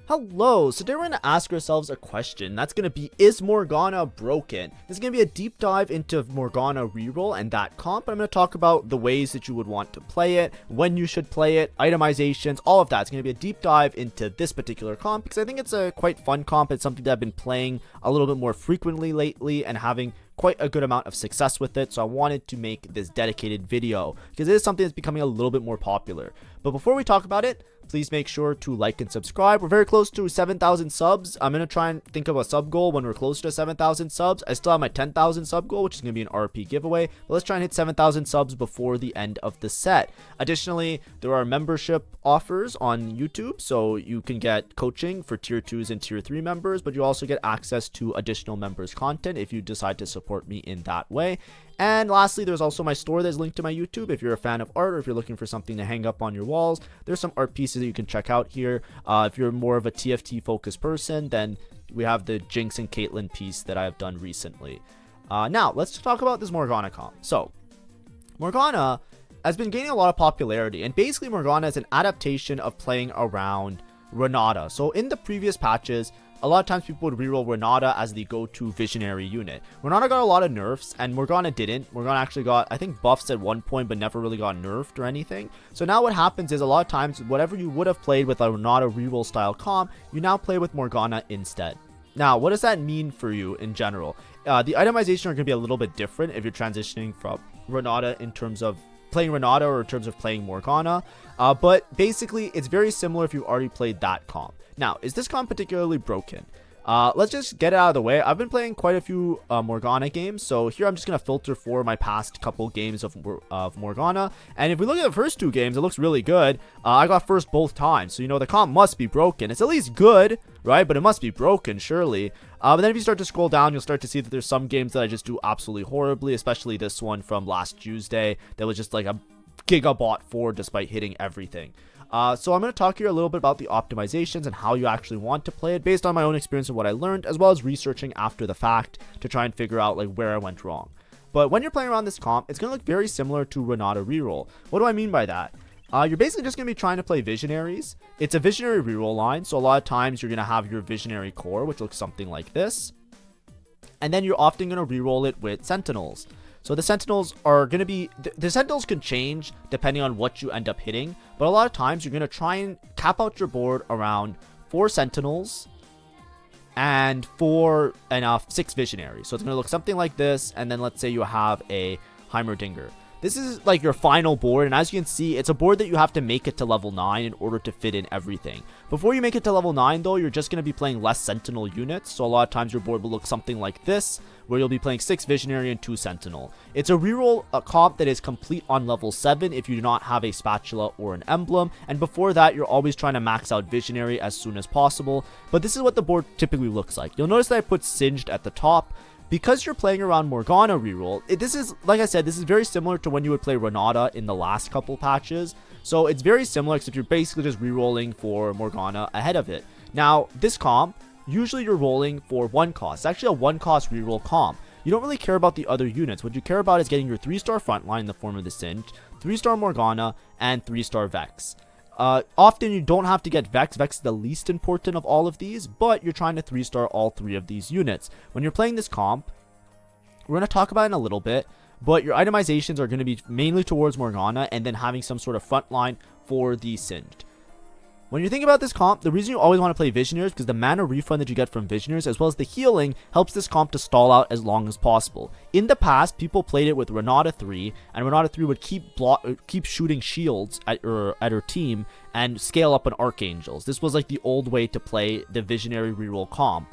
Hello, so today we're going to ask ourselves a question. That's going to be, is Morgana broken? This is going to be a deep dive into Morgana reroll and that comp. I'm going to talk about the ways that you would want to play it, when you should play it, itemizations, all of that. It's going to be a deep dive into this particular comp because I think it's a quite fun comp. It's something that I've been playing a little bit more frequently lately and having quite a good amount of success with it, so I wanted to make this dedicated video because it is something that's becoming a little bit more popular. But before we talk about it, please make sure to like and subscribe. We're very close to 7,000 subs. I'm going to try and think of a sub goal when we're closer to 7,000 subs. I still have my 10,000 sub goal, which is going to be an RP giveaway. But let's try and hit 7,000 subs before the end of the set. Additionally, there are membership offers on YouTube, so you can get coaching for tier 2s and tier 3 members, but you also get access to additional members content if you decide to support me in that way. And lastly, there's also my store that's linked to my YouTube. If you're a fan of art or if you're looking for something to hang up on your walls, there's some art pieces that you can check out here. If you're more of a TFT focused person, then we have the Jinx and Caitlyn piece that I have done recently. Now, let's talk about this Morgana comp. So, Morgana has been gaining a lot of popularity, and basically Morgana is an adaptation of playing around Renata. So in the previous patches, a lot of times people would reroll Renata as the go-to visionary unit. Renata got a lot of nerfs, and Morgana didn't. Morgana actually got, I think, buffs at one point, but never really got nerfed or anything. So now what happens is a lot of times, whatever you would have played with a Renata reroll style comp, you now play with Morgana instead. Now, what does that mean for you in general? The itemization are going to be a little bit different if you're transitioning from Renata in terms of playing Renata or in terms of playing Morgana, but basically it's very similar if you already played that comp. Now, is this comp particularly broken? Let's just get it out of the way. I've been playing quite a few Morgana games, so here I'm just going to filter for my past couple games of Morgana, and if we look at the first two games, it looks really good. I got first both times, so you know the comp must be broken. It's at least good, right? But it must be broken, surely. But then if you start to scroll down, you'll start to see that there's some games that I just do absolutely horribly, especially this one from last Tuesday that was just like a gigabot 4 despite hitting everything. So I'm going to talk here a little bit about the optimizations and how you actually want to play it based on my own experience and what I learned, as well as researching after the fact to try and figure out like where I went wrong. But when you're playing around this comp, it's going to look very similar to Renata reroll. What do I mean by that? You're basically just going to be trying to play visionaries. It's a visionary reroll line, so a lot of times you're going to have your visionary core, which looks something like this. And then you're often going to reroll it with sentinels. So the sentinels are going to be, the sentinels can change depending on what you end up hitting, but a lot of times you're going to try and cap out your board around 4 sentinels and 6 visionaries. So it's going to look something like this, and then let's say you have a Heimerdinger. This is like your final board, and as you can see, it's a board that you have to make it to level 9 in order to fit in everything. Before you make it to level 9 though, you're just going to be playing less sentinel units, so a lot of times your board will look something like this, where you'll be playing 6 visionary and 2 sentinel. It's a reroll comp that is complete on level 7 if you do not have a spatula or an emblem, and before that you're always trying to max out visionary as soon as possible, but this is what the board typically looks like. You'll notice that I put Singed at the top. Because you're playing around Morgana reroll, this is, like I said, this is very similar to when you would play Renata in the last couple patches. So it's very similar, except you're basically just rerolling for Morgana ahead of it. Now, this comp, usually you're rolling for 1 cost. It's actually a 1 cost reroll comp. You don't really care about the other units. What you care about is getting your 3-star frontline in the form of the Singed, 3-star Morgana, and 3-star Vex. Often you don't have to get Vex. Vex is the least important of all of these, but you're trying to 3-star all 3 of these units. When you're playing this comp, we're going to talk about it in a little bit, but your itemizations are going to be mainly towards Morgana and then having some sort of front line for the Singed. When you think about this comp, the reason you always want to play Visionaries is because the mana refund that you get from Visionaries as well as the healing helps this comp to stall out as long as possible. In the past, people played it with Renata 3, and Renata 3 would keep shooting shields at her team and scale up on Archangels. This was like the old way to play the Visionary reroll comp.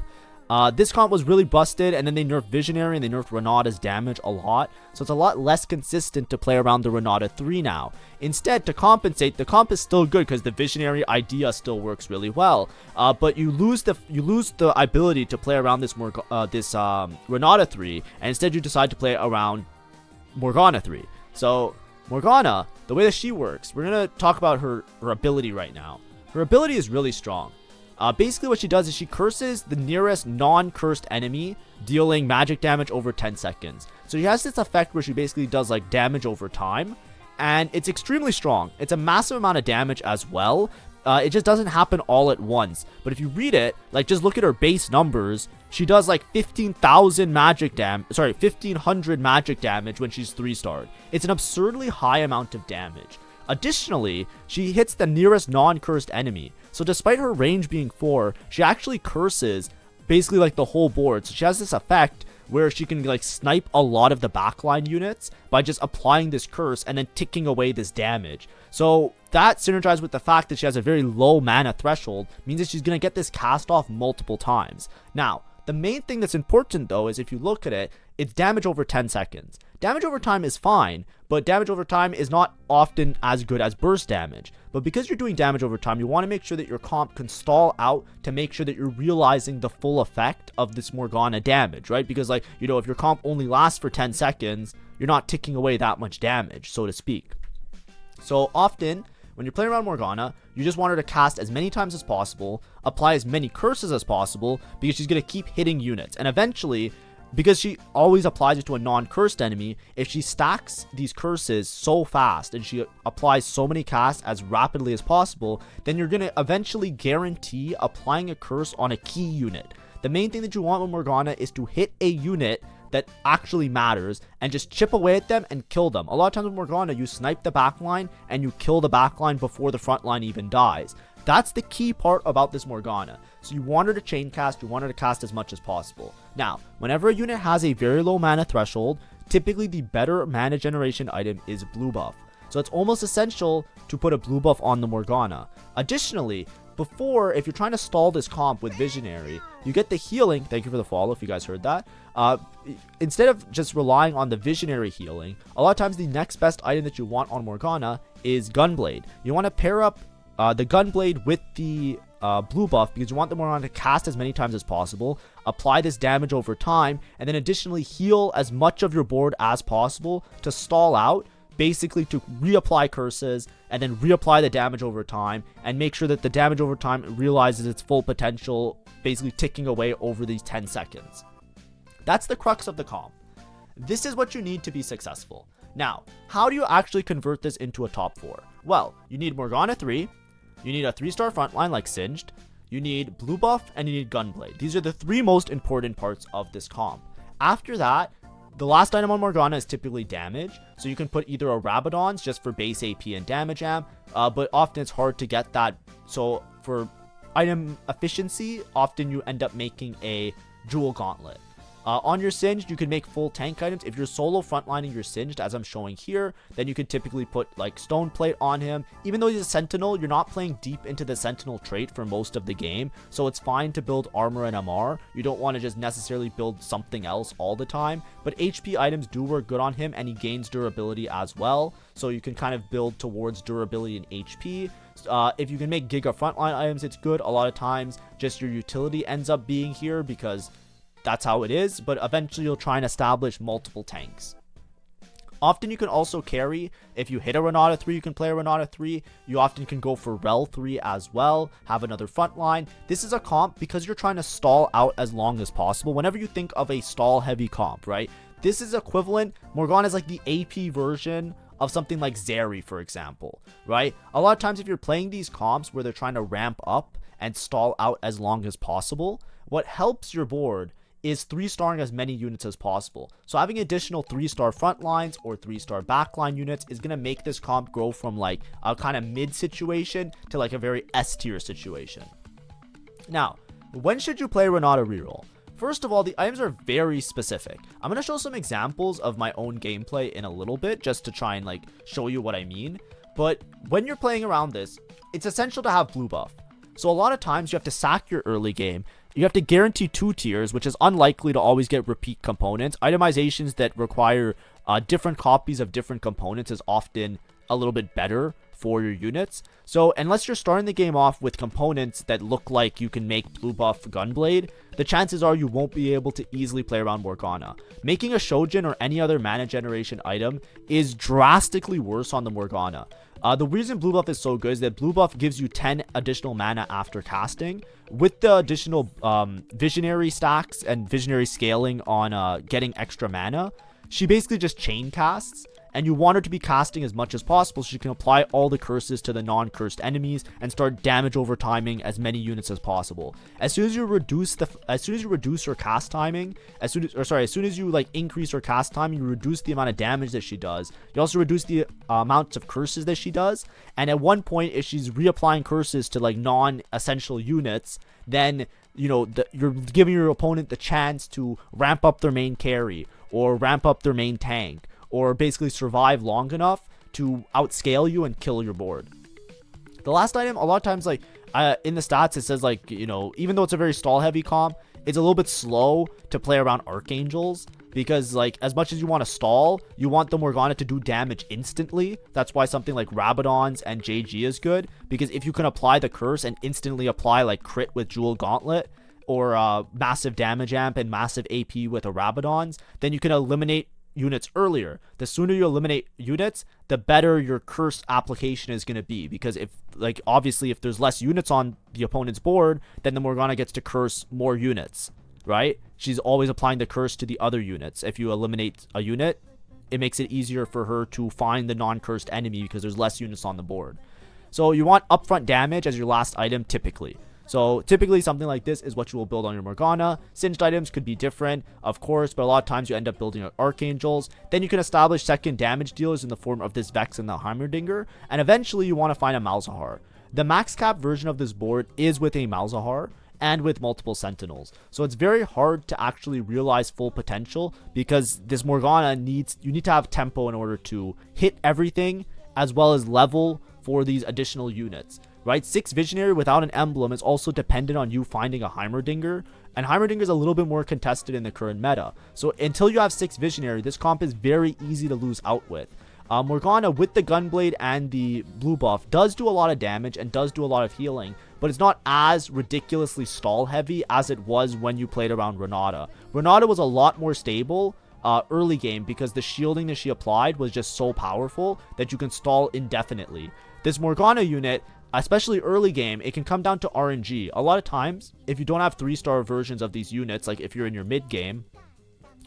This comp was really busted, and then they nerfed Visionary and they nerfed Renata's damage a lot, so it's a lot less consistent to play around the Renata 3 now. Instead, to compensate, the comp is still good because the Visionary idea still works really well, but you lose the ability to play around this Renata 3, and instead you decide to play around Morgana 3. So Morgana, the way that she works, we're going to talk about her ability right now. Her ability is really strong. Basically what she does is she curses the nearest non-cursed enemy, dealing magic damage over 10 seconds. So she has this effect where she basically does like damage over time, and it's extremely strong. It's a massive amount of damage as well, It just doesn't happen all at once. But if you read it, like just look at her base numbers, she does like 15,000 magic damage, sorry, 1500 magic damage when she's 3-starred. It's an absurdly high amount of damage. Additionally, she hits the nearest non-cursed enemy. So despite her range being 4, she actually curses basically like the whole board. So she has this effect where she can like snipe a lot of the backline units by just applying this curse and then ticking away this damage. So that synergized with the fact that she has a very low mana threshold means that she's going to get this cast off multiple times. Now, the main thing that's important though is if you look at it, it's damage over 10 seconds. Damage over time is fine, but damage over time is not often as good as burst damage. But because you're doing damage over time, you want to make sure that your comp can stall out to make sure that you're realizing the full effect of this Morgana damage, right? Because like, you know, if your comp only lasts for 10 seconds, you're not ticking away that much damage, so to speak. So often, when you're playing around Morgana, you just want her to cast as many times as possible, apply as many curses as possible, because she's going to keep hitting units. And eventually, because she always applies it to a non-cursed enemy, if she stacks these curses so fast and she applies so many casts as rapidly as possible, then you're going to eventually guarantee applying a curse on a key unit. The main thing that you want with Morgana is to hit a unit that actually matters and just chip away at them and kill them. A lot of times with Morgana, you snipe the backline and you kill the backline before the front line even dies. That's the key part about this Morgana. So you want her to chain cast, you want her to cast as much as possible. Now, whenever a unit has a very low mana threshold, typically the better mana generation item is blue buff. So it's almost essential to put a blue buff on the Morgana. Additionally, before, if you're trying to stall this comp with Visionary, you get the healing. Thank you for the follow if you guys heard that. Instead of just relying on the Visionary healing, a lot of times the next best item that you want on Morgana is Gunblade. You want to pair up the Gunblade with the blue buff because you want the Morgana to cast as many times as possible, apply this damage over time, and then additionally heal as much of your board as possible to stall out, basically to reapply curses and then reapply the damage over time and make sure that the damage over time realizes its full potential, basically ticking away over these 10 seconds. That's the crux of the comp. This is what you need to be successful. Now, how do you actually convert this into a top 4? Well, you need Morgana 3, you need a 3-star frontline like Singed, you need blue buff, and you need Gunblade. These are the 3 most important parts of this comp. After that, the last item on Morgana is typically damage, so you can put either a Rabadon's just for base AP and damage amp, but often it's hard to get that, so for item efficiency, often you end up making a Jewel Gauntlet. On your Singed, you can make full tank items. If you're solo frontlining your Singed, as I'm showing here, then you can typically put like Stone Plate on him. Even though he's a Sentinel, you're not playing deep into the Sentinel trait for most of the game, so it's fine to build armor and MR. You don't want to just necessarily build something else all the time, but HP items do work good on him, and he gains durability as well, so you can kind of build towards durability and HP. If you can make Giga frontline items, it's good. A lot of times, just your utility ends up being here because that's how it is, but eventually you'll try and establish multiple tanks. Often you can also carry, if you hit a Renata 3, you can play a Renata 3. You often can go for Rel 3 as well, have another front line. This is a comp because you're trying to stall out as long as possible. Whenever you think of a stall heavy comp, right? This is equivalent. Morgana is like the AP version of something like Zeri, for example, right? A lot of times if you're playing these comps where they're trying to ramp up and stall out as long as possible, what helps your board is 3-starring as many units as possible. So having additional 3-star front lines or 3-star backline units is going to make this comp grow from like a kind of mid situation to like a very S tier situation. Now, when should you play Renata Reroll? First of all, the items are very specific. I'm going to show some examples of my own gameplay in a little bit just to try and like show you what I mean. But when you're playing around this, it's essential to have blue buff. So a lot of times you have to sack your early game. You have to guarantee 2 tiers, which is unlikely to always get repeat components. Itemizations that require different copies of different components is often a little bit better for your units. So unless you're starting the game off with components that look like you can make blue buff Gunblade, the chances are you won't be able to easily play around Morgana. Making a Shojin or any other mana generation item is drastically worse on the Morgana. The reason blue buff is so good is that blue buff gives you 10 additional mana after casting. With the additional visionary stacks and visionary scaling on getting extra mana, she basically just chain casts and you want her to be casting as much as possible so she can apply all the curses to the non-cursed enemies and start damage over timing as many units as possible. As soon as you reduce her cast timing, as soon as you like increase her cast timing, you reduce the amount of damage that she does. You also reduce the amounts of curses that she does, and at one point, if she's reapplying curses to like non-essential units, then you're giving your opponent the chance to ramp up their main carry or ramp up their main tank, or basically survive long enough to outscale you and kill your board. The last item, a lot of times, like in the stats, it says like, even though it's a very stall heavy comp, it's a little bit slow to play around archangels, because like as much as you want to stall, you want the Morgana to do damage instantly. That's why something like Rabadon's and JG is good, because if you can apply the curse and instantly apply like crit with Jewel Gauntlet, or massive damage amp and massive AP with a Rabadon's, then you can eliminate units earlier. The sooner you eliminate units, the better your curse application is going to be, because obviously if there's less units on the opponent's board, then the Morgana gets to curse more units, right? She's always applying the curse to the other units. If you eliminate a unit, it makes it easier for her to find the non-cursed enemy because there's less units on the board. So you want upfront damage as your last item typically. So typically something like this is what you will build on your Morgana. Singed items could be different, of course, but a lot of times you end up building archangels. Then you can establish second damage dealers in the form of this Vex and the Heimerdinger, and eventually you want to find a Malzahar. The max cap version of this board is with a Malzahar and with multiple sentinels, so it's very hard to actually realize full potential, because this Morgana you need to have tempo in order to hit everything, as well as level for these additional units, right? 6 Visionary without an emblem is also dependent on you finding a Heimerdinger, and Heimerdinger is a little bit more contested in the current meta. So until you have 6 Visionary, this comp is very easy to lose out with. Morgana with the Gunblade and the blue buff does do a lot of damage and does do a lot of healing, but it's not as ridiculously stall heavy as it was when you played around Renata. Renata was a lot more stable early game, because the shielding that she applied was just so powerful that you can stall indefinitely. This Morgana unit, especially early game, it can come down to RNG. A lot of times, if you don't have 3-star versions of these units, like if you're in your mid game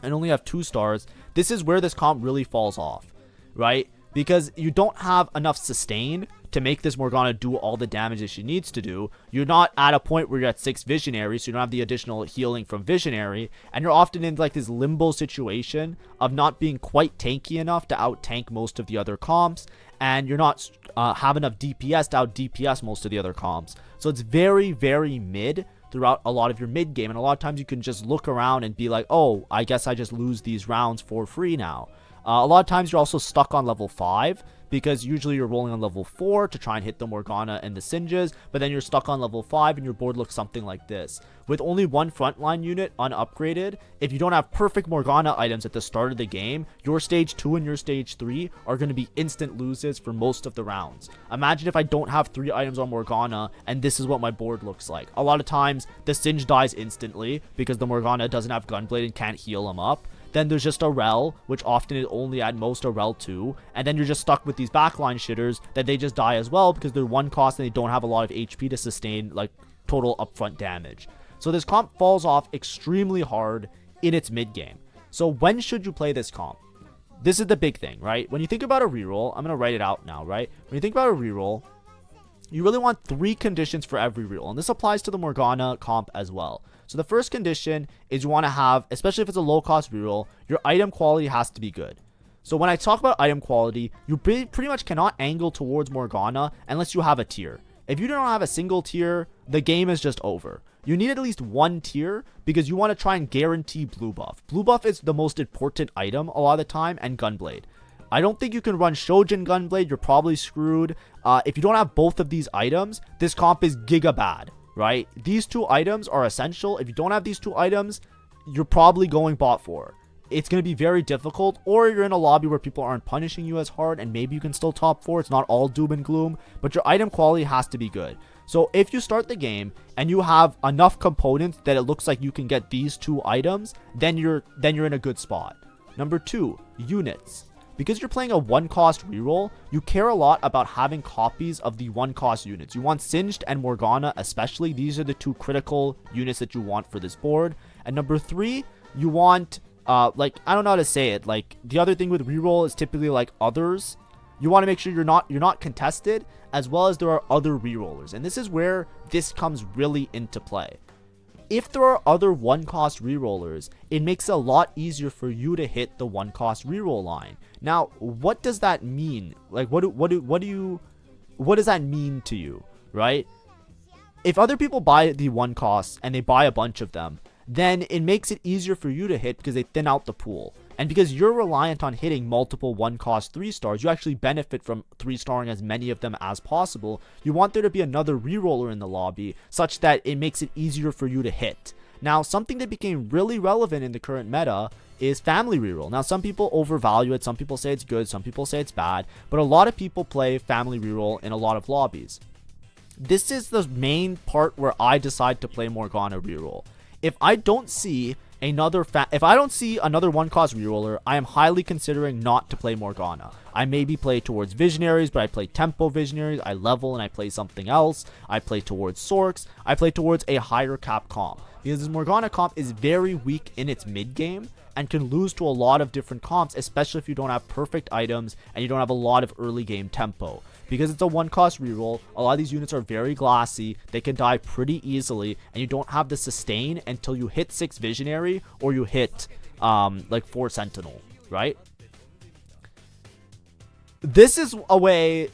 and only have 2 stars, this is where this comp really falls off, right? Because you don't have enough sustain to make this Morgana do all the damage that she needs to do. You're not at a point where you're at 6 Visionary, so you don't have the additional healing from Visionary, and you're often in like this limbo situation of not being quite tanky enough to out-tank most of the other comps, and you're not have enough DPS to out-DPS most of the other comps. So it's very, very mid throughout a lot of your mid game, and a lot of times you can just look around and be like, oh, I guess I just lose these rounds for free now. A lot of times you're also stuck on level 5, because usually you're rolling on level 4 to try and hit the Morgana and the Singes, but then you're stuck on level 5 and your board looks something like this. With only one frontline unit unupgraded, if you don't have perfect Morgana items at the start of the game, your stage 2 and your stage 3 are going to be instant loses for most of the rounds. Imagine if I don't have 3 items on Morgana and this is what my board looks like. A lot of times the Singe dies instantly because the Morgana doesn't have Gunblade and can't heal him up. Then there's just a Rel, which often is only at most a Rel 2, and then you're just stuck with these backline shitters that they just die as well because they're 1 cost and they don't have a lot of HP to sustain like total upfront damage. So this comp falls off extremely hard in its mid game. So when should you play this comp? This is the big thing, right? When you think about a reroll, I'm going to write it out now, right? When you think about a reroll, you really want 3 conditions for every reroll, and this applies to the Morgana comp as well. So the first condition is you want to have, especially if it's a low cost reroll, your item quality has to be good. So when I talk about item quality, you pretty much cannot angle towards Morgana unless you have a tier. If you don't have a single tier, the game is just over. You need at least 1 tier because you want to try and guarantee blue buff. Blue buff is the most important item a lot of the time, and Gunblade. I don't think you can run Shojin Gunblade, you're probably screwed. If you don't have both of these items, this comp is giga bad, right? These 2 items are essential. If you don't have these 2 items, you're probably going bot 4. It's going to be very difficult, or you're in a lobby where people aren't punishing you as hard and maybe you can still top 4. It's not all doom and gloom, but your item quality has to be good. So if you start the game and you have enough components that it looks like you can get these 2 items, then you're in a good spot. Number 2, units. Because you're playing a 1-cost reroll, you care a lot about having copies of the 1-cost units. You want Singed and Morgana especially. These are the 2 critical units that you want for this board. And number 3, you want like, I don't know how to say it. Like, the other thing with reroll is typically like others. You want to make sure you're not contested, as well as there are other rerollers, and this is where this comes really into play. If there are other one cost rerollers, it makes it a lot easier for you to hit the one cost reroll line. Now, what does that mean? Like, what does that mean to you, right? If other people buy the one costs and they buy a bunch of them, then it makes it easier for you to hit because they thin out the pool. And because you're reliant on hitting multiple one cost 3-stars, you actually benefit from 3-starring as many of them as possible. You want there to be another reroller in the lobby such that it makes it easier for you to hit. Now, something that became really relevant in the current meta is family reroll. Now, some people overvalue it, some people say it's good, some people say it's bad, but a lot of people play family reroll in a lot of lobbies. This is the main part where I decide to play Morgana reroll. If I don't see another one cost reroller, I am highly considering not to play Morgana. I maybe play towards Visionaries, but I play Tempo Visionaries, I level and I play something else. I play towards Sorks, I play towards a higher cap comp. Because this Morgana comp is very weak in its mid game and can lose to a lot of different comps, especially if you don't have perfect items and you don't have a lot of early game tempo. Because it's a one cost reroll, a lot of these units are very glassy, they can die pretty easily, and you don't have the sustain until you hit 6 Visionary or you hit like 4 Sentinel, right? This is a way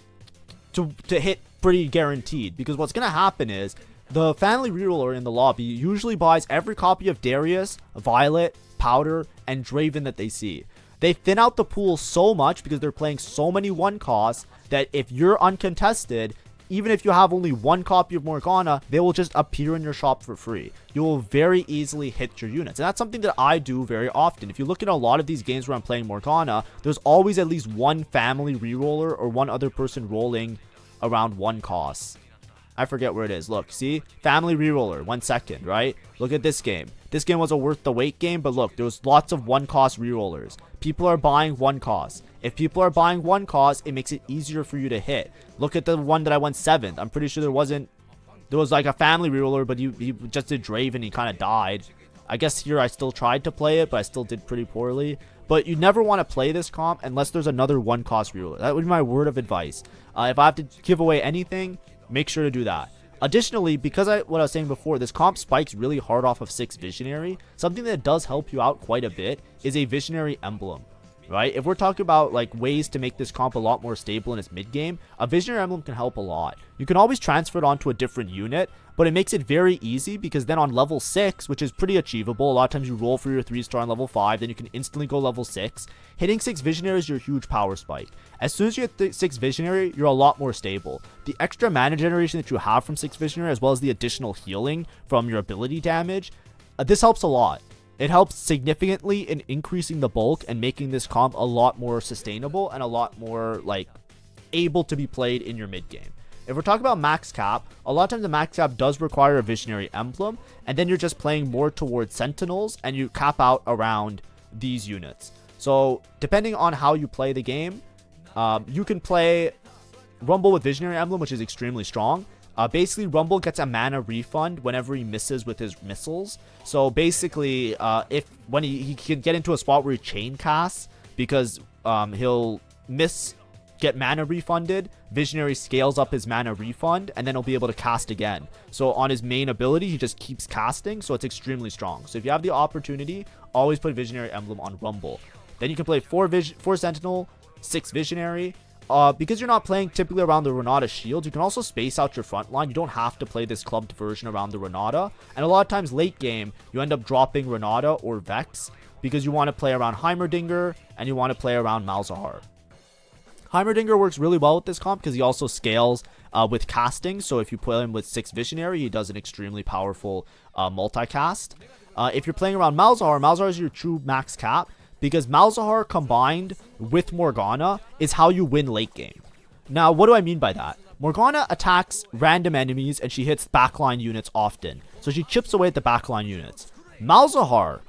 to hit pretty guaranteed, because what's going to happen is the family reroller in the lobby usually buys every copy of Darius, Violet, Powder, and Draven that they see. They thin out the pool so much because they're playing so many one costs that if you're uncontested, even if you have only one copy of Morgana, they will just appear in your shop for free. You will very easily hit your units. And that's something that I do very often. If you look at a lot of these games where I'm playing Morgana, there's always at least one family reroller or one other person rolling around one cost. I forget where it is. Look, see? Family reroller, 1 second, right? Look at this game. This game was a worth the wait game, but look, there was lots of one cost rerollers. People are buying one cost. If people are buying one cost, it makes it easier for you to hit. Look at the one that I went 7th. I'm pretty sure there was like a family reroller, but he just did Draven, he kind of died. I guess here I still tried to play it, but I still did pretty poorly. But you never want to play this comp unless there's another one cost reroller. That would be my word of advice. If I have to give away anything, make sure to do that. Additionally, because what I was saying before, this comp spikes really hard off of 6 Visionary. Something that does help you out quite a bit is a Visionary emblem, right? If we're talking about like ways to make this comp a lot more stable in its mid game, a Visionary emblem can help a lot. You can always transfer it onto a different unit, but it makes it very easy because then on level 6, which is pretty achievable, a lot of times you roll for your 3-star on level 5, then you can instantly go level 6. Hitting 6 Visionary is your huge power spike. As soon as you hit 6 Visionary, you're a lot more stable. The extra mana generation that you have from 6 Visionary, as well as the additional healing from your ability damage, this helps a lot. It helps significantly in increasing the bulk and making this comp a lot more sustainable and a lot more like able to be played in your mid game. If we're talking about max cap, a lot of times the max cap does require a Visionary emblem, and then you're just playing more towards Sentinels and you cap out around these units. So depending on how you play the game, you can play Rumble with Visionary emblem, which is extremely strong. Basically, Rumble gets a mana refund whenever he misses with his missiles. So basically, when he can get into a spot where he chain casts, because he'll get mana refunded, Visionary scales up his mana refund, and then he'll be able to cast again. So on his main ability, he just keeps casting, so it's extremely strong. So if you have the opportunity, always put Visionary emblem on Rumble. Then you can play 4 Sentinel, 6 Visionary. Because you're not playing typically around the Renata shield, you can also space out your front line. You don't have to play this clubbed version around the Renata. And a lot of times late game, you end up dropping Renata or Vex because you want to play around Heimerdinger and you want to play around Malzahar. Heimerdinger works really well with this comp because he also scales with casting. So if you play him with 6 Visionary, he does an extremely powerful multicast. If you're playing around Malzahar, Malzahar is your true max cap, because Malzahar combined with Morgana is how you win late game. Now, what do I mean by that? Morgana attacks random enemies and she hits backline units often. So she chips away at the backline units. Malzahar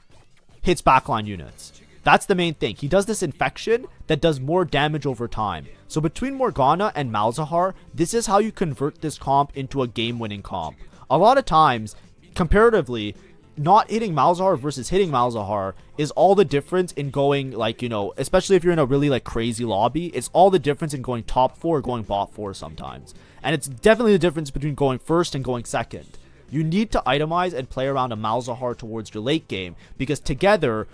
hits backline units. That's the main thing. He does this infection that does more damage over time. So between Morgana and Malzahar, this is how you convert this comp into a game-winning comp. A lot of times, comparatively, not hitting Malzahar versus hitting Malzahar is all the difference in going, like, you know, especially if you're in a really like crazy lobby, it's all the difference in going top 4 or going bot 4 sometimes. And it's definitely the difference between going first and going second. You need to itemize and play around a Malzahar towards your late game, because together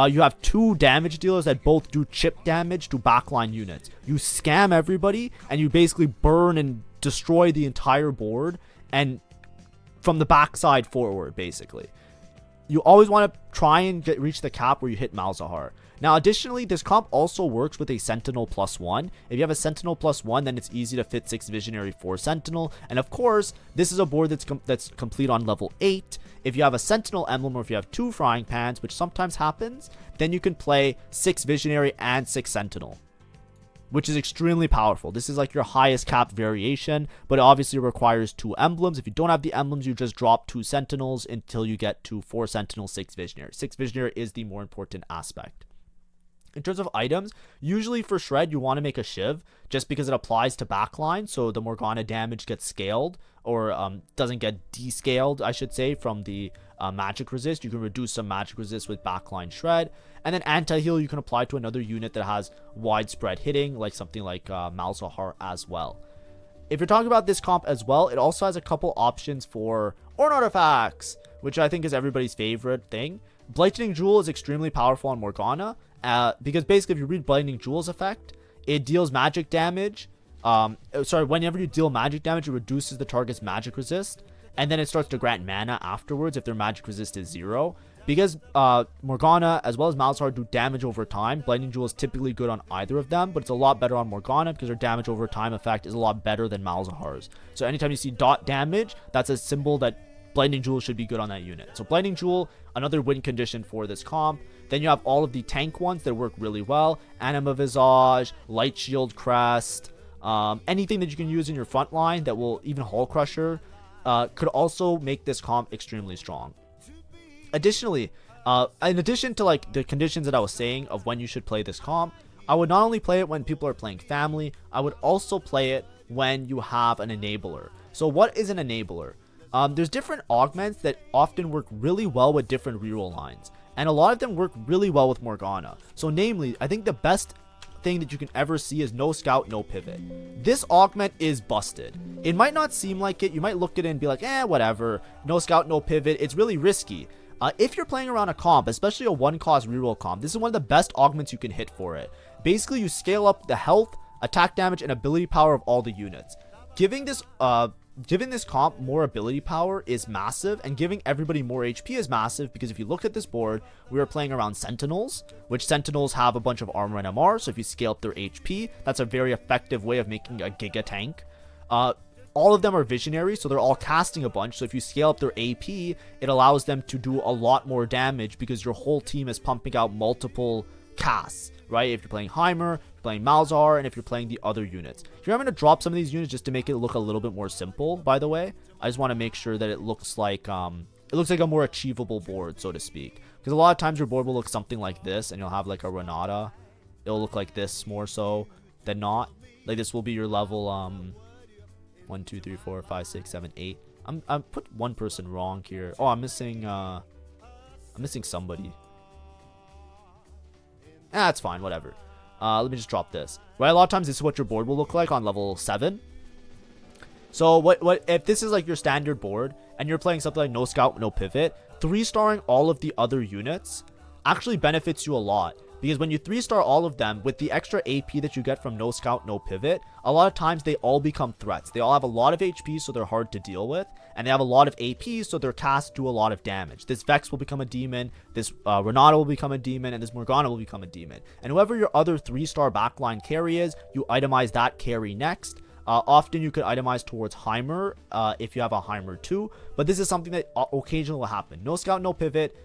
you have 2 damage dealers that both do chip damage to backline units. You scam everybody and you basically burn and destroy the entire board, and from the backside forward, basically. You always want to try and reach the cap where you hit Malzahar. Now, additionally, this comp also works with a Sentinel +1. If you have a Sentinel +1, then it's easy to fit 6 Visionary 4 Sentinel. And of course, this is a board that's complete on level 8. If you have a Sentinel emblem, or if you have 2 Frying Pans, which sometimes happens, then you can play 6 Visionary and 6 Sentinel, which is extremely powerful. This is like your highest cap variation, but it obviously requires 2 emblems. If you don't have the emblems, you just drop 2 Sentinels until you get to 4 Sentinels, 6 Visionary. 6 Visionary is the more important aspect. In terms of items, usually for Shred, you want to make a Shiv, just because it applies to backline, so the Morgana damage gets scaled, or doesn't get descaled, I should say, from the magic resist. You can reduce some magic resist with backline Shred. And then anti-heal you can apply to another unit that has widespread hitting, like something like Malzahar as well. If you're talking about this comp as well, it also has a couple options for Ornn artifacts, which I think is everybody's favorite thing. Blightning Jewel is extremely powerful on Morgana, because basically if you read Blightning Jewel's effect, it deals magic damage. Whenever you deal magic damage, it reduces the target's magic resist, and then it starts to grant mana afterwards if their magic resist is 0. Because Morgana as well as Malzahar do damage over time, Blightning Jewel is typically good on either of them, but it's a lot better on Morgana because her damage over time effect is a lot better than Malzahar's. So anytime you see dot damage, that's a symbol that Blightning Jewel should be good on that unit. So Blightning Jewel, another win condition for this comp. Then you have all of the tank ones that work really well. Anima Visage, Light Shield Crest, anything that you can use in your front line that will, even Hull Crusher, could also make this comp extremely strong. Additionally, in addition to like the conditions that I was saying of when you should play this comp, I would not only play it when people are playing family, I would also play it when you have an enabler. So what is an enabler? There's different augments that often work really well with different reroll lines, and a lot of them work really well with Morgana. So namely, I think the best thing that you can ever see is no scout, no pivot. This augment is busted. It might not seem like it. You might look at it and be like, whatever. No scout, no pivot. It's really risky. If you're playing around a comp, especially a 1-cost reroll comp, this is one of the best augments you can hit for it. Basically, you scale up the health, attack damage, and ability power of all the units. Giving this comp more ability power is massive, and giving everybody more HP is massive, because if you look at this board, we are playing around Sentinels, which Sentinels have a bunch of armor and MR, so if you scale up their HP, that's a very effective way of making a Giga tank. All of them are visionaries, so they're all casting a bunch, so if you scale up their AP, it allows them to do a lot more damage because your whole team is pumping out multiple casts, right? If you're playing Heimer, if you're playing Malzahar, and if you're playing the other units. Here I'm going to drop some of these units just to make it look a little bit more simple, by the way. I just want to make sure that it looks like a more achievable board, so to speak. Because a lot of times your board will look something like this, and you'll have like a Renata. It'll look like this more so than not. Like this will be your level 1, 2, 3, 4, 5, 6, 7, 8. I'm put one person wrong here. Oh, I'm missing somebody. That's fine, whatever. Let me just drop this. Right, a lot of times this is what your board will look like on level 7. So what if this is like your standard board and you're playing something like no scout, no pivot, 3-starring all of the other units actually benefits you a lot. Because when you 3-star all of them with the extra AP that you get from no scout, no pivot, a lot of times they all become threats. They all have a lot of HP, so they're hard to deal with, and they have a lot of AP, so their casts do a lot of damage. This Vex will become a demon, this Renata will become a demon, and this Morgana will become a demon. And whoever your other 3-star backline carry is, you itemize that carry next. Often you could itemize towards Heimer if you have a Heimer too, but this is something that occasionally will happen. No scout, no pivot.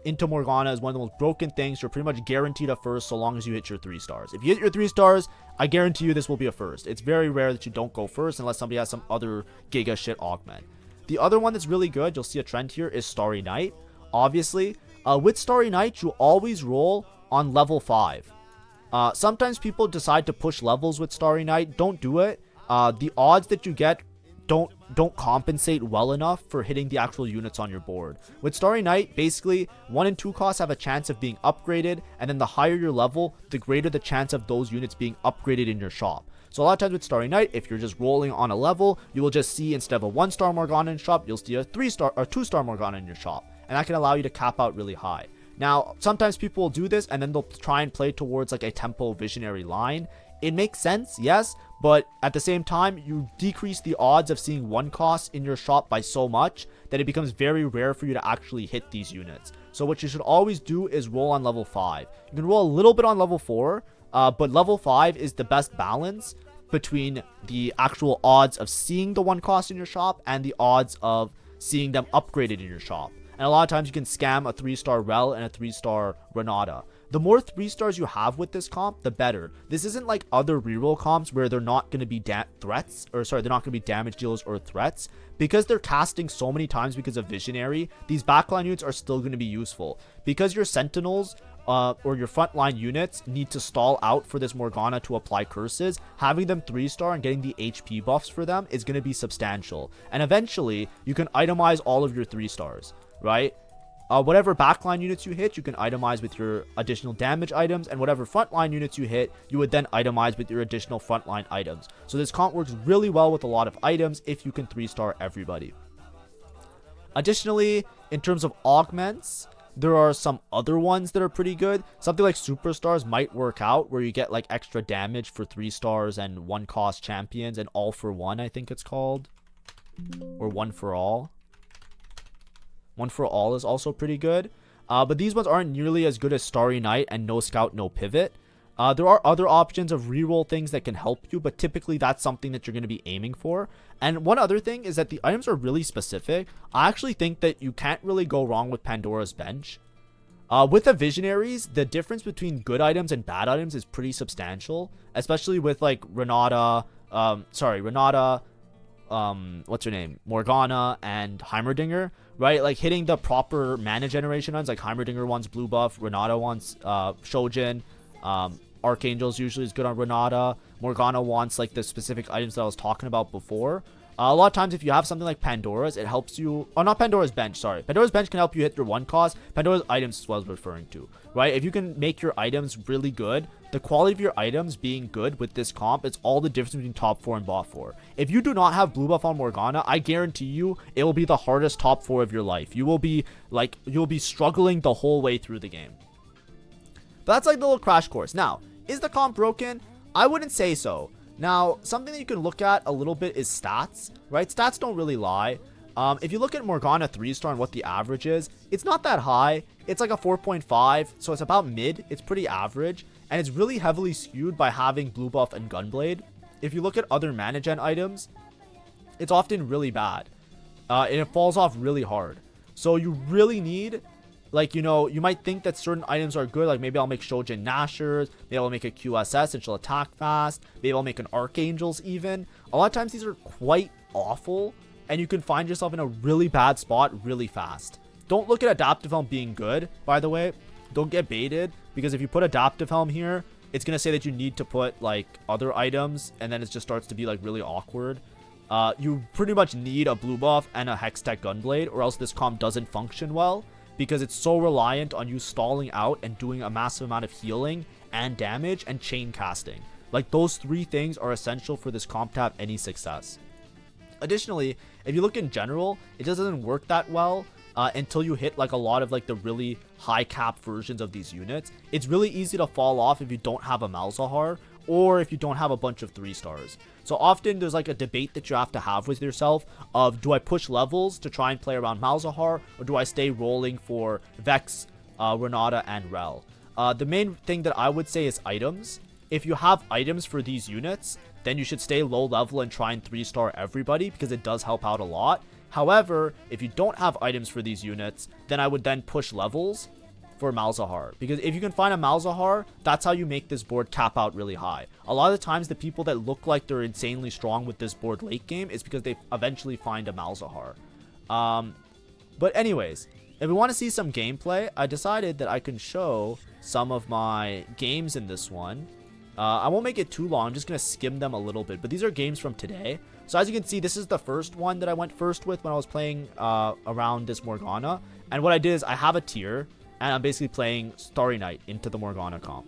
Into Morgana is one of the most broken things. You're pretty much guaranteed a first so long as you hit your 3 stars. If you hit your 3 stars, I guarantee you this will be a first. It's very rare that you don't go first unless somebody has some other giga shit augment. The other one that's really good, you'll see a trend here, is Starry Night. Obviously, with Starry Night, you always roll on level 5. Sometimes people decide to push levels with Starry Night. Don't do it. The odds that you get don't compensate well enough for hitting the actual units on your board. With Starry Night, basically 1 and 2 costs have a chance of being upgraded, and then the higher your level, the greater the chance of those units being upgraded in your shop. So a lot of times with Starry Night, if you're just rolling on a level, you will just see, instead of a 1-star Morgana in your shop, you'll see a 3-star or 2-star Morgana in your shop, and that can allow you to cap out really high. Now, sometimes people will do this and then they'll try and play towards like a tempo visionary line. It makes sense, yes, but at the same time, you decrease the odds of seeing 1 cost in your shop by so much that it becomes very rare for you to actually hit these units. So what you should always do is roll on level 5. You can roll a little bit on level 4, but level 5 is the best balance between the actual odds of seeing the 1 cost in your shop and the odds of seeing them upgraded in your shop. And a lot of times you can scam a 3-star Rel and a 3-star Renata. The more 3-stars you have with this comp, the better. This isn't like other reroll comps where they're not going to be they're not going to be damage dealers or threats. Because they're casting so many times because of Visionary, these backline units are still going to be useful. Because your Sentinels or your frontline units need to stall out for this Morgana to apply curses, having them 3-star and getting the HP buffs for them is going to be substantial. And eventually, you can itemize all of your 3-stars, right? Whatever backline units you hit, you can itemize with your additional damage items, and whatever frontline units you hit, you would then itemize with your additional frontline items. So this comp works really well with a lot of items if you can 3-star everybody. Additionally, in terms of augments, there are some other ones that are pretty good. Something like Superstars might work out, where you get like extra damage for 3-stars and 1 cost champions, and all for 1, I think it's called, or 1 for all. 1 for all is also pretty good. But these ones aren't nearly as good as Starry Night and No Scout, No Pivot. There are other options of reroll things that can help you, but typically that's something that you're going to be aiming for. And one other thing is that the items are really specific. I actually think that you can't really go wrong with Pandora's Bench. With the Visionaries, the difference between good items and bad items is pretty substantial, especially with like Renata, what's her name, Morgana and Heimerdinger, right? Like hitting the proper mana generation ones, like Heimerdinger wants blue buff, Renata wants Shojin, Archangels usually is good on Renata, Morgana wants like the specific items that I was talking about before. A lot of times if you have something like Pandora's, it helps you, oh, not Pandora's Bench, sorry. Pandora's Bench can help you hit your 1 cost. Pandora's items is what I was referring to, right? If you can make your items really good, the quality of your items being good with this comp, it's all the difference between top 4 and bot 4. If you do not have blue buff on Morgana, I guarantee you it will be the hardest top 4 of your life. You will be like, you'll be struggling the whole way through the game. But that's like the little crash course. Now, is the comp broken? I wouldn't say so. Now, something that you can look at a little bit is stats, right? Stats don't really lie. If you look at Morgana 3-star and what the average is, it's not that high. It's like a 4.5, so it's about mid. It's pretty average, and it's really heavily skewed by having blue buff and Gunblade. If you look at other mana gen items, it's often really bad, and it falls off really hard. So you really need, like, you know, you might think that certain items are good. Like maybe I'll make Shojin Nashers. Maybe I'll make a QSS and she'll attack fast. Maybe I'll make an Archangels even. A lot of times these are quite awful, and you can find yourself in a really bad spot really fast. Don't look at Adaptive Helm being good, by the way. Don't get baited, because if you put Adaptive Helm here, it's going to say that you need to put like other items, and then it just starts to be like really awkward. You pretty much need a blue buff and a Hextech Gunblade, or else this comp doesn't function well, because it's so reliant on you stalling out and doing a massive amount of healing and damage and chain casting. Like those 3 things are essential for this comp to have any success. Additionally, if you look in general, it just doesn't work that well until you hit like a lot of like the really high cap versions of these units. It's really easy to fall off if you don't have a Malzahar, or if you don't have a bunch of 3-stars. So often there's like a debate that you have to have with yourself of, do I push levels to try and play around Malzahar, or do I stay rolling for Vex, Renata, and Rel? The main thing that I would say is items. If you have items for these units, then you should stay low level and try and 3-star everybody, because it does help out a lot. However, if you don't have items for these units, then I would then push levels for Malzahar, because if you can find a Malzahar, that's how you make this board cap out really high. A lot of the times the people that look like they're insanely strong with this board late game is because they eventually find a Malzahar. But anyways, if we want to see some gameplay, I decided that I can show some of my games in this one. I won't make it too long, I'm just going to skim them a little bit, but these are games from today. So as you can see, this is the first one that I went first with when I was playing around this Morgana. And what I did is I have a tier, and I'm basically playing Starry Night into the Morgana comp.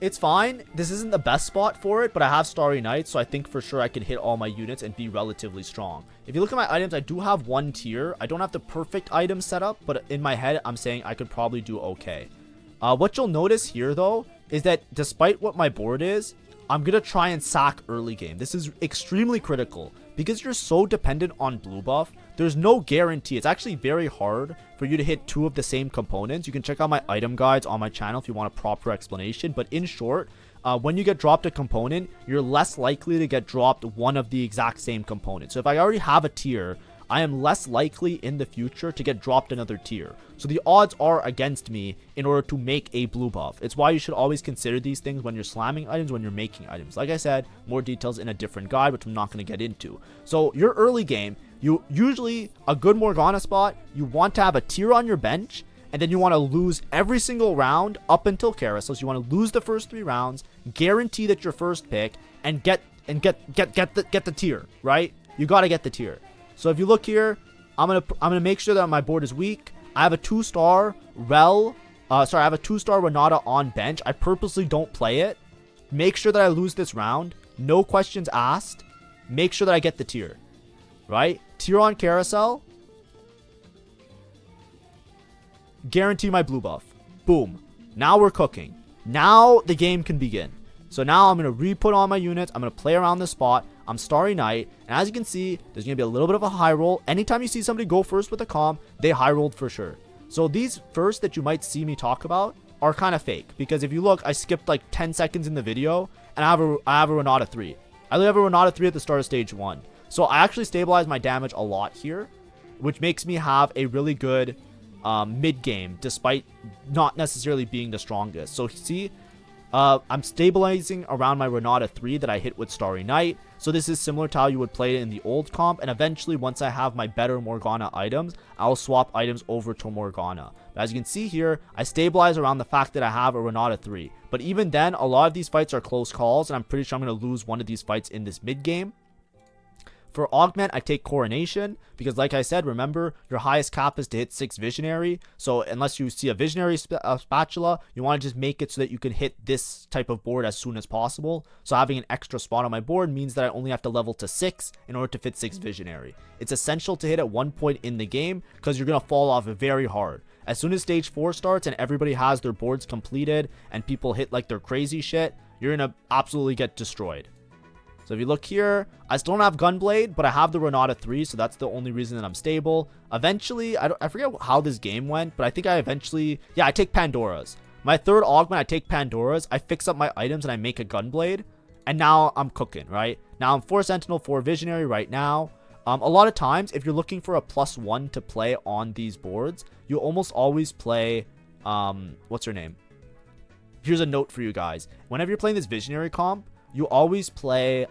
It's fine. This isn't the best spot for it, but I have Starry Night, so I think for sure I can hit all my units and be relatively strong. If you look at my items, I do have one tier. I don't have the perfect item set up, but in my head, I'm saying I could probably do okay. What you'll notice here, though, is that despite what my board is, I'm going to try and sack early game. This is extremely critical. Because you're so dependent on blue buff, there's no guarantee. It's actually very hard for you to hit 2 of the same components. You can check out my item guides on my channel if you want a proper explanation. But in short, when you get dropped a component, you're less likely to get dropped one of the exact same components. So if I already have a tier, I am less likely in the future to get dropped another tier. So the odds are against me in order to make a blue buff. It's why you should always consider these things when you're slamming items, when you're making items. Like I said, more details in a different guide, which I'm not going to get into. So your early game, you usually, a good Morgana spot, you want to have a tier on your bench, and then you want to lose every single round up until carousel. So you want to lose the first 3 rounds, guarantee that your first pick, and get the tier, right? You got to get the tier. So if you look here, I'm gonna make sure that my board is weak. I have a 2-star I have a 2-star Renata on bench. I purposely don't play it. Make sure that I lose this round. No questions asked. Make sure that I get the tier. Right? Tier on carousel. Guarantee my blue buff. Boom. Now we're cooking. Now the game can begin. So now I'm going to re-put on my units. I'm going to play around the spot. I'm Starry Night. And as you can see, there's going to be a little bit of a high roll. Anytime you see somebody go first with a comp, they high rolled for sure. So these first that you might see me talk about are kind of fake. Because if you look, I skipped like 10 seconds in the video. And I have a Renata 3. I have a Renata 3 at the start of stage 1. So I actually stabilize my damage a lot here. Which makes me have a really good mid-game. Despite not necessarily being the strongest. So see, I'm stabilizing around my Renata 3 that I hit with Starry Night. So this is similar to how you would play it in the old comp. And eventually, once I have my better Morgana items, I'll swap items over to Morgana. But as you can see here, I stabilize around the fact that I have a Renata 3. But even then, a lot of these fights are close calls. And I'm pretty sure I'm going to lose one of these fights in this mid-game. For Augment, I take Coronation because, like I said, remember, your highest cap is to hit 6 Visionary. So unless you see a Visionary spatula, you want to just make it so that you can hit this type of board as soon as possible. So having an extra spot on my board means that I only have to level to 6 in order to fit 6 Visionary. It's essential to hit at one point in the game because you're going to fall off very hard. As soon as stage 4 starts and everybody has their boards completed and people hit like their crazy shit, you're going to absolutely get destroyed. So if you look here, I still don't have Gunblade, but I have the Renata 3, so that's the only reason that I'm stable. Eventually, I forget how this game went, but I think I take Pandora's. My third Augment, I take Pandora's, I fix up my items, and I make a Gunblade. And now I'm cooking, right? Now I'm 4 Sentinel, 4 Visionary right now. A lot of times, if you're looking for a +1 to play on these boards, you almost always play, what's her name? Here's a note for you guys. Whenever you're playing this Visionary comp, you always play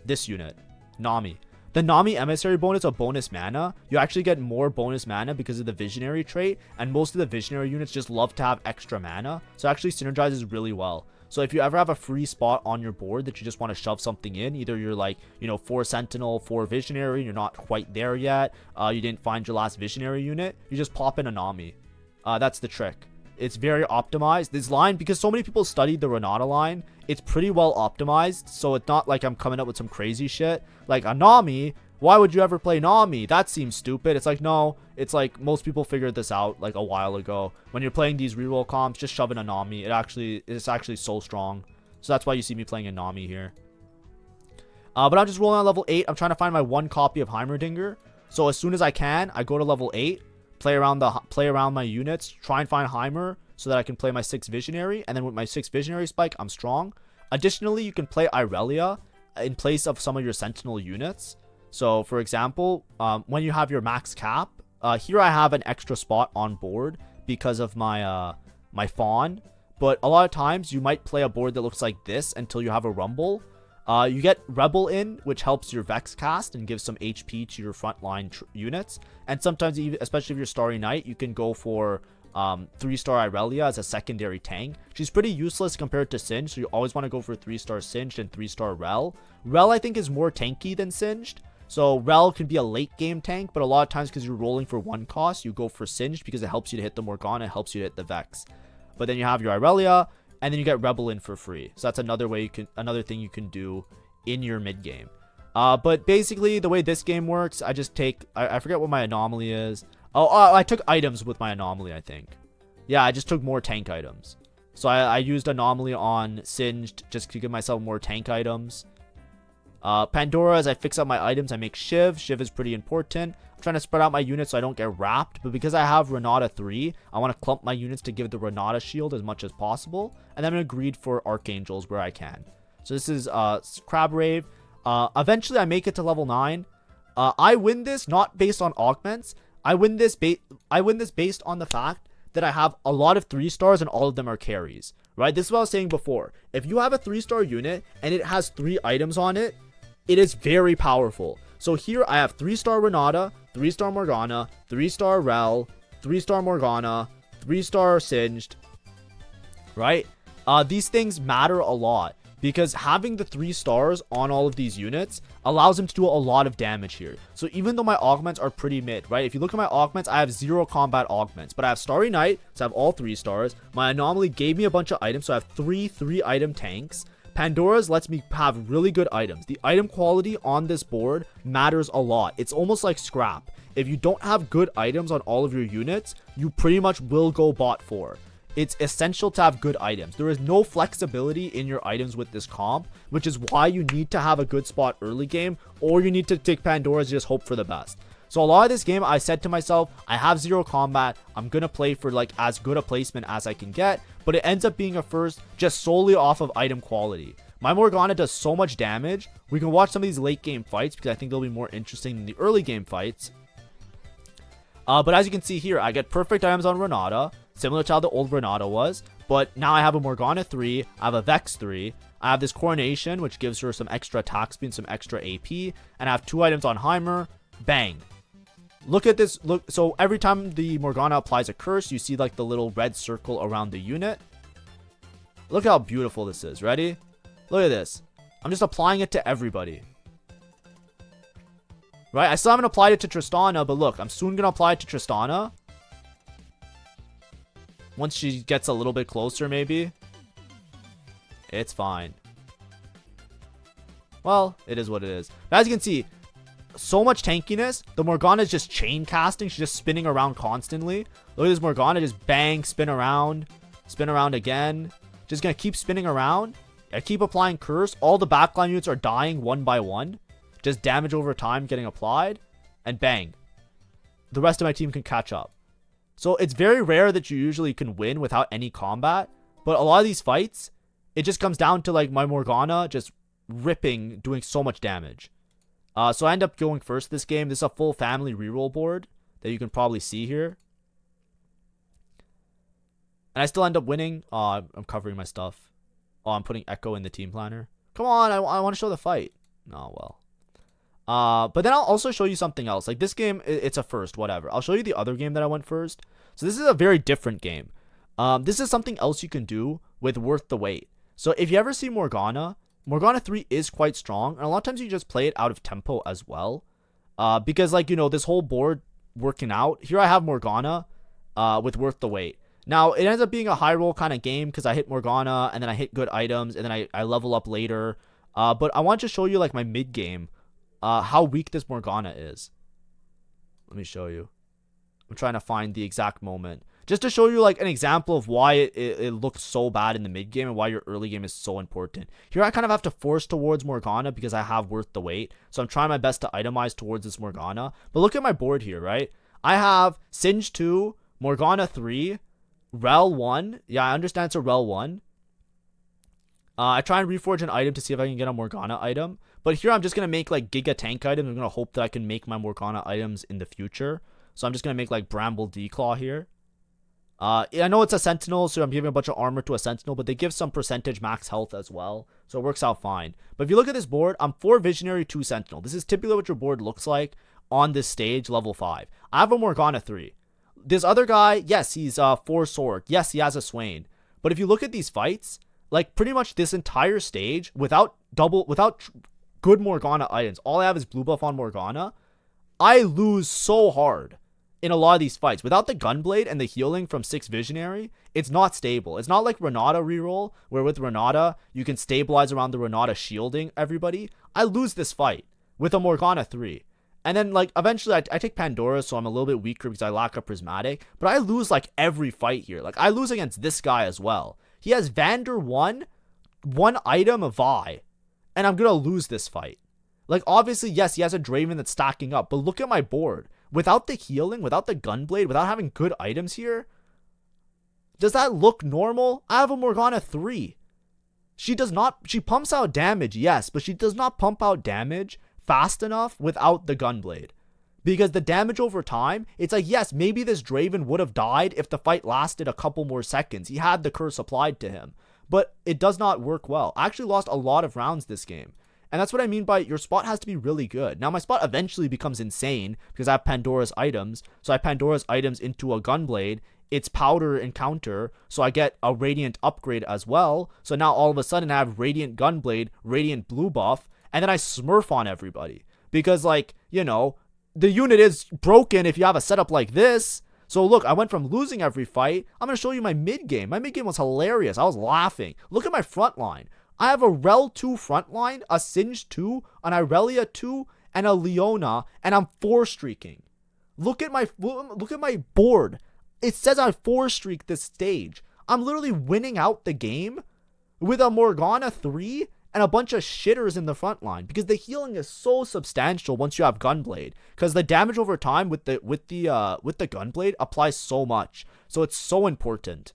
this unit, Nami. The Nami Emissary bonus of bonus mana, you actually get more bonus mana because of the Visionary trait, and most of the Visionary units just love to have extra mana, so it actually synergizes really well. So if you ever have a free spot on your board that you just want to shove something in, either you're like, 4 Sentinel, 4 Visionary, you're not quite there yet, you didn't find your last Visionary unit, you just pop in a Nami. That's the trick. It's very optimized. This line, because so many people studied the Renata line, it's pretty well optimized. So it's not like I'm coming up with some crazy shit. Like a Nami, why would you ever play Nami? That seems stupid. It's like, no, it's like most people figured this out like a while ago. When you're playing these reroll comps, just shove in a Nami. It's actually so strong. So that's why you see me playing a Nami here. But I'm just rolling on level 8. I'm trying to find my 1 copy of Heimerdinger. So as soon as I can, I go to level 8. Play around my units, try and find Heimer so that I can play my 6 Visionary, and then with my 6 Visionary spike, I'm strong. Additionally, you can play Irelia in place of some of your Sentinel units. So, for example, when you have your max cap, here I have an extra spot on board because of my my Fawn, but a lot of times you might play a board that looks like this until you have a Rumble. You get Rebel in, which helps your Vex cast and gives some HP to your frontline units. And sometimes, especially if you're Starry Night, you can go for 3-star Irelia as a secondary tank. She's pretty useless compared to Singed, so you always want to go for 3-star Singed and 3-star Rel. Rel I think is more tanky than Singed. So Rel can be a late game tank, but a lot of times because you're rolling for 1 cost, you go for Singed because it helps you to hit the Morgana, it helps you to hit the Vex. But then you have your Irelia, and then you get Rebel in for free. So that's another thing you can do in your mid game. But basically the way this game works, I just take, I forget what my anomaly is. Oh, I took items with my anomaly, I think. Yeah, I just took more tank items. So I used anomaly on Singed just to give myself more tank items. Pandora, as I fix up my items, I make Shiv. Shiv is pretty important. I'm trying to spread out my units so I don't get wrapped. But because I have Renata 3, I want to clump my units to give the Renata shield as much as possible. And then I'm going to greed for Archangels where I can. So this is Crab Rave. Eventually, I make it to level 9. I win this not based on augments. I win this based on the fact that I have a lot of 3-stars and all of them are carries. Right? This is what I was saying before. If you have a 3-star unit and it has 3 items on it, it is very powerful. So here I have 3-star Renata, 3-star Morgana, 3-star Rel, 3-star Morgana, 3-star Singed. Right? These things matter a lot because having the 3 stars on all of these units allows them to do a lot of damage here. So even though my augments are pretty mid, right? If you look at my augments, I have 0 combat augments, but I have Starry Night, so I have all 3 stars. My anomaly gave me a bunch of items, so I have 3 item tanks. Pandora's lets me have really good items. The item quality on this board matters a lot. It's almost like scrap. If you don't have good items on all of your units, you pretty much will go bot 4. It's essential to have good items. There is no flexibility in your items with this comp, which is why you need to have a good spot early game, or you need to take Pandora's and just hope for the best. So a lot of this game, I said to myself, I have 0 combat. I'm going to play for like as good a placement as I can get, but it ends up being a first just solely off of item quality. My Morgana does so much damage. We can watch some of these late game fights because I think they'll be more interesting than the early game fights. But as you can see here, I get perfect items on Renata, similar to how the old Renata was. But now I have a Morgana 3, I have a Vex 3, I have this Coronation, which gives her some extra attack speed and some extra AP, and I have 2 items on Heimer. Bang. Look at this. Look, so every time the Morgana applies a curse, you see like the little red circle around the unit. Look how beautiful this is. Ready? Look at this. I'm just applying it to everybody. Right? I still haven't applied it to Tristana, but look, I'm soon going to apply it to Tristana. Once she gets a little bit closer, maybe. It's fine. Well, it is what it is. But as you can see, so much tankiness. The Morgana is just chain casting. She's just spinning around constantly. Look at this Morgana, just bang, spin around again. Just gonna keep spinning around. I keep applying curse. All the backline units are dying one by one. Just damage over time getting applied. And bang. The rest of my team can catch up. So it's very rare that you usually can win without any combat. But a lot of these fights, it just comes down to like my Morgana just ripping, doing so much damage. So I end up going first this game. This is a full family reroll board that you can probably see here. And I still end up winning. I'm covering my stuff. Oh, I'm putting Echo in the team planner. Come on, I want to show the fight. Oh, well. But then I'll also show you something else. Like this game, it's a first, whatever. I'll show you the other game that I went first. So this is a very different game. This is something else you can do with Worth the Wait. So if you ever see Morgana 3 is quite strong, and a lot of times you just play it out of tempo as well. Because like, you know, this whole board working out. Here I have Morgana with Worth the Wait. Now, it ends up being a high roll kind of game because I hit Morgana and then I hit good items and then I level up later. But I want to show you like my mid game, how weak this Morgana is. Let me show you. I'm trying to find the exact moment. Just to show you like an example of why it looks so bad in the mid game and why your early game is so important. Here I kind of have to force towards Morgana because I have Worth the Wait. So I'm trying my best to itemize towards this Morgana. But look at my board here, right? I have Singe 2, Morgana 3, Rel 1. Yeah, I understand it's a Rel 1. I try and reforge an item to see if I can get a Morgana item. But here I'm just going to make like Giga Tank items. I'm going to hope that I can make my Morgana items in the future. So I'm just going to make like Bramble Declaw here. I know it's a Sentinel, so I'm giving a bunch of armor to a Sentinel, but they give some percentage max health as well, so it works out fine. But if you look at this board, I'm 4 Visionary, 2 Sentinel. This is typically what your board looks like on this stage, level 5. I have a Morgana 3. this other guy, yes, he's 4 sword. Yes, he has a Swain. But if you look at these fights, like pretty much this entire stage, without good Morgana items, all I have is blue buff on Morgana, I lose so hard in a lot of these fights. Without the Gunblade and the healing from 6 Visionary, it's not stable. It's not like Renata reroll, where with Renata, you can stabilize around the Renata shielding everybody. I lose this fight with a Morgana 3. And then, like, eventually I take Pandora, so I'm a little bit weaker because I lack a Prismatic. But I lose, like, every fight here. Like, I lose against this guy as well. He has Vander 1 item of Vi, and I'm going to lose this fight. Like, obviously, yes, he has a Draven that's stacking up, but look at my board. Without the healing, without the Gunblade, without having good items here, does that look normal? I have a Morgana 3. She pumps out damage, yes, but she does not pump out damage fast enough without the Gunblade. Because the damage over time, it's like, yes, maybe this Draven would have died if the fight lasted a couple more seconds. He had the curse applied to him. But it does not work well. I actually lost a lot of rounds this game. And that's what I mean by your spot has to be really good. Now, my spot eventually becomes insane because I have Pandora's items. So I have Pandora's items into a Gunblade. It's powder and counter. So I get a Radiant upgrade as well. So now all of a sudden I have Radiant Gunblade, Radiant blue buff. And then I smurf on everybody. Because, like, you know, the unit is broken if you have a setup like this. So look, I went from losing every fight. I'm going to show you my mid game. My mid game was hilarious. I was laughing. Look at my front line. I have a Rel 2 front line, a Singed 2, an Irelia 2, and a Leona, and I'm 4 streaking. Look at my board. It says I 4 streak this stage. I'm literally winning out the game with a Morgana 3 and a bunch of shitters in the front line because the healing is so substantial once you have Gunblade, because the damage over time with the Gunblade applies so much. So it's so important.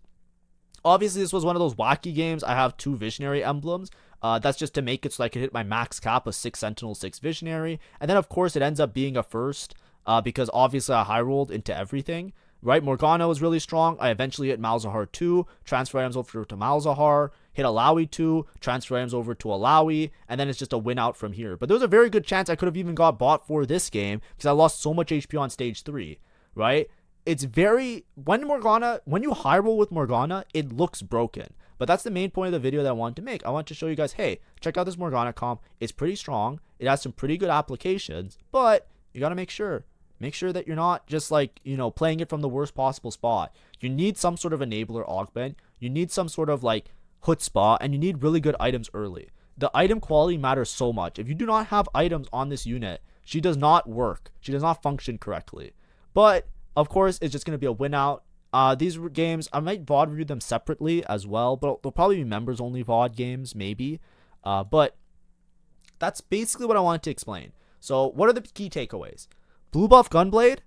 Obviously, this was one of those wacky games. I have 2 Visionary emblems. That's just to make it so I can hit my max cap of 6 Sentinel, 6 Visionary. And then, of course, it ends up being a first because obviously I high rolled into everything. Right? Morgana was really strong. I eventually hit Malzahar 2, transfer items over to Malzahar, hit Alawi 2, transfer items over to Alawi, and then it's just a win out from here. But there was a very good chance I could have even got bought for this game because I lost so much HP on stage 3. Right? It's very, when you high roll with Morgana, it looks broken. But that's the main point of the video that I wanted to make. I want to show you guys, hey, check out this Morgana comp. It's pretty strong. It has some pretty good applications, but you got to make sure that you're not just like, you know, playing it from the worst possible spot. You need some sort of enabler augment. You need some sort of like chutzpah, and you need really good items early. The item quality matters so much. If you do not have items on this unit, she does not work. She does not function correctly. But of course, it's just going to be a win out. These games, I might VOD review them separately as well, but they'll probably be members only VOD games, maybe. But that's basically what I wanted to explain. So what are the key takeaways? Blue buff Gunblade,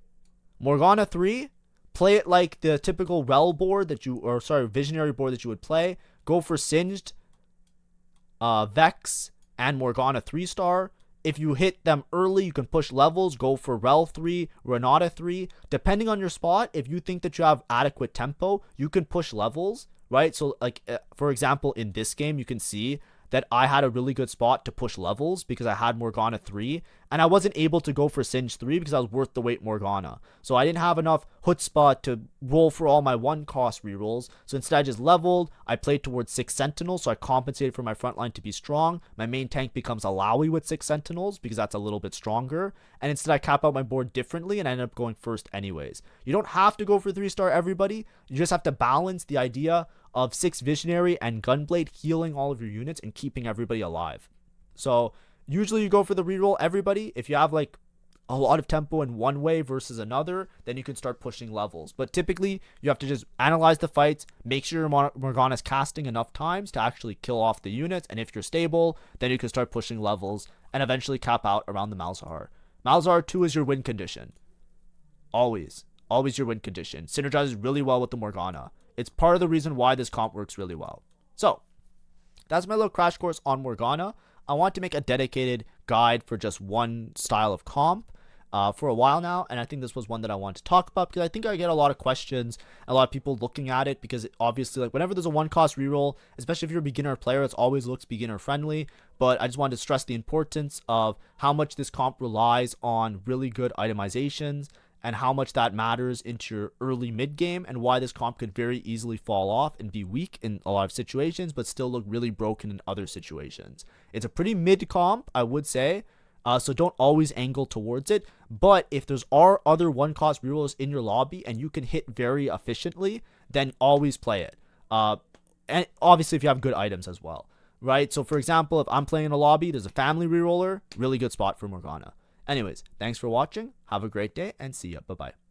Morgana 3, play it like the typical Rel board Visionary board that you would play. Go for Singed, Vex, and Morgana 3-star. If you hit them early, you can push levels, go for Rel 3, Renata 3. Depending on your spot, if you think that you have adequate tempo, you can push levels, right? So, like, for example, in this game, you can see that I had a really good spot to push levels because I had Morgana 3, and I wasn't able to go for Singe 3 because I was worth the wait Morgana. So I didn't have enough chutzpah to roll for all my 1-cost rerolls, so instead I just leveled. I played towards 6 Sentinels, so I compensated for my front line to be strong. My main tank becomes Alawi with 6 Sentinels because that's a little bit stronger, and instead I cap out my board differently and I ended up going first anyways. You don't have to go for 3-star everybody, you just have to balance the idea of 6 Visionary and Gunblade healing all of your units and keeping everybody alive. So usually you go for the reroll everybody. If you have like a lot of tempo in one way versus another, then you can start pushing levels. But typically you have to just analyze the fights, make sure your Morgana's casting enough times to actually kill off the units, and if you're stable, then you can start pushing levels and eventually cap out around the Malzahar. Malzahar 2 is your win condition. Always your win condition. Synergizes really well with the Morgana. It's part of the reason why this comp works really well. So that's my little crash course on Morgana. I want to make a dedicated guide for just one style of comp for a while now, and I think this was one that I want to talk about because I think I get a lot of questions, a lot of people looking at it, because obviously, like, whenever there's a 1-cost reroll, especially if you're a beginner player, it always looks beginner friendly. But I just wanted to stress the importance of how much this comp relies on really good itemizations and how much that matters into your early mid game, and why this comp could very easily fall off and be weak in a lot of situations but still look really broken in other situations. It's a pretty mid comp, I would say, so don't always angle towards it. But if there's are other one cost rerolls in your lobby and you can hit very efficiently, then always play it. And obviously if you have good items as well, right? So for example, if I'm playing in a lobby, there's a family reroller, really good spot for Morgana. Anyways, thanks for watching. Have a great day and see ya. Bye bye.